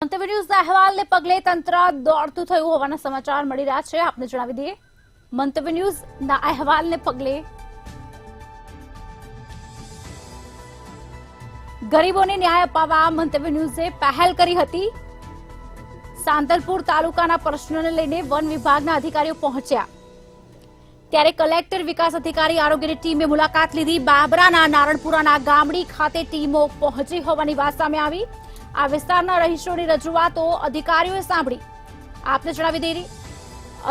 મંતવ્ય ન્યૂઝના અહેવાલને પગલે તંત્ર દોડતું થયું હોવાના સમાચાર મળી રહ્યા છે। આપને જણાવી દઈએ, મંતવ્ય ન્યૂઝના અહેવાલને પગલે ગરીબોને ન્યાય અપાવવા મંતવ્ય ન્યૂઝે પહેલ કરી હતી। સાંતલપુર તાલુકાના પ્રશ્નોને લઈને વન વિભાગના અધિકારીઓ પહોંચ્યા, ત્યારે કલેક્ટર વિકાસ અધિકારી આરોગ્યની ટીમે મુલાકાત લીધી। બાબરાના નારણપુરાના ગામડી ખાતે ટીમો પહોંચી હોવાની વાત સામે આવી। આ વિસ્તારના રહીશોની રજૂઆતો અધિકારીઓએ સાંભળી। આપને જણાવી દઈએ,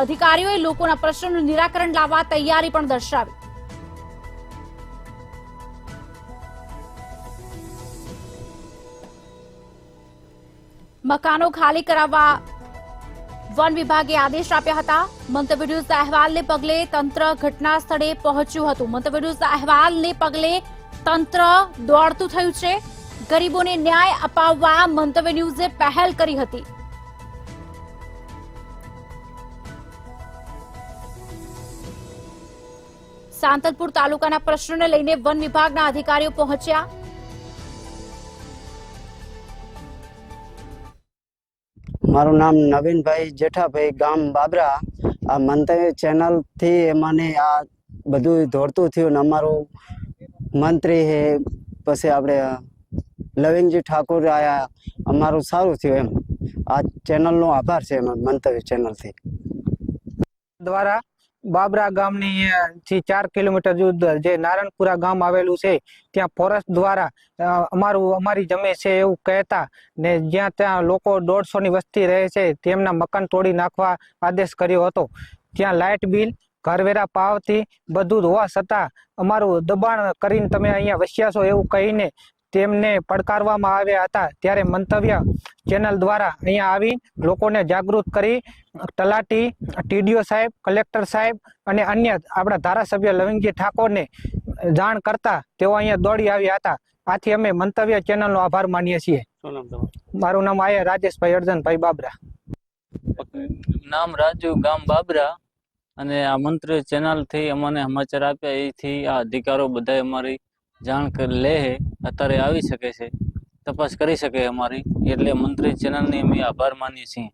અધિકારીઓએ લોકોના પ્રશ્નોનું નિરાકરણ લાવવા તૈયારી પણ દર્શાવી। મકાનો ખાલી કરાવવા વન વિભાગે આદેશ આપ્યા હતા। મંતવ્ય ન્યૂઝના અહેવાલને પગલે તંત્ર ઘટના સ્થળે પહોંચ્યું હતું। મંતવ્ય ન્યૂઝના અહેવાલને પગલે તંત્ર દોડતું થયું છે। ગરીબોને ન્યાય અપાવવા મંતવ્ય ન્યૂઝે પહેલ કરી હતી। સાંતલપુર તાલુકાના પ્રશ્નોને લઈને વન વિભાગના અધિકારીઓ પહોંચ્યા। મારું નામ નવીનભાઈ જેઠાભાઈ, ગામ બાબરા। આ મંતવ્ય ચેનલ થી મને આ બધું દોડતું થયું ને અમારું મંત્રી હે, પછી આપણે લવિંગજી ઠાકોર આયા, અમારું સારું થયું એમ। આ ચેનલનો આભાર છે મંતવ્ય ચેનલથી દ્વારા બાબરા ગામની થી 4 કિલોમીટર દૂર જે નારણપુરા ગામ આવેલું છે, ત્યાં ફોરેસ્ટ દ્વારા અમારી જમીન છે એવું કહેતા ને જ્યાં ત્યાં લોકો 150 ની વસ્તી રહે છે તેમના મકાન તોડી નાખવા આદેશ કર્યો હતો। ત્યાં લાઇટ બિલ, ઘરવેરા પાવતી બધું જ હોવા છતાં અમારું દબાણ કરીને તમે અહીંયા વસ્યા છો એવું કહીને તેમને પડકારવામાં આવ્યા હતા। ત્યારે મંતવ્ય ચેનલ દ્વારા અહીંયા આવી લોકોને જાગૃત કરી તલાટી, ટીડીઓ સાહેબ, કલેક્ટર સાહેબ અને અન્ય આપણા ધારાસભ્ય લવિંગજી ઠાકોરને જાણ કરતા તેઓ અહીંયા દોડી આવ્યા હતા। આથી અમે મંતવ્ય ચેનલનો આભાર માનીએ છીએ। મારું નામ આયા રાજેશભાઈ અર્જનભાઈ બાબરા। નામ રાજુ, ગામ બાબરા। અને આ મંત્રી ચેનલ થી અમને સમાચાર આપ્યા, એથી આ અધિકારો બધા અમારી જાણ લે હે, અત્યારે આવી શકે છે, તપાસ કરી શકે અમારી, એટલે મંત્રી ચેનલની અમે આભાર માનીએ છીએ।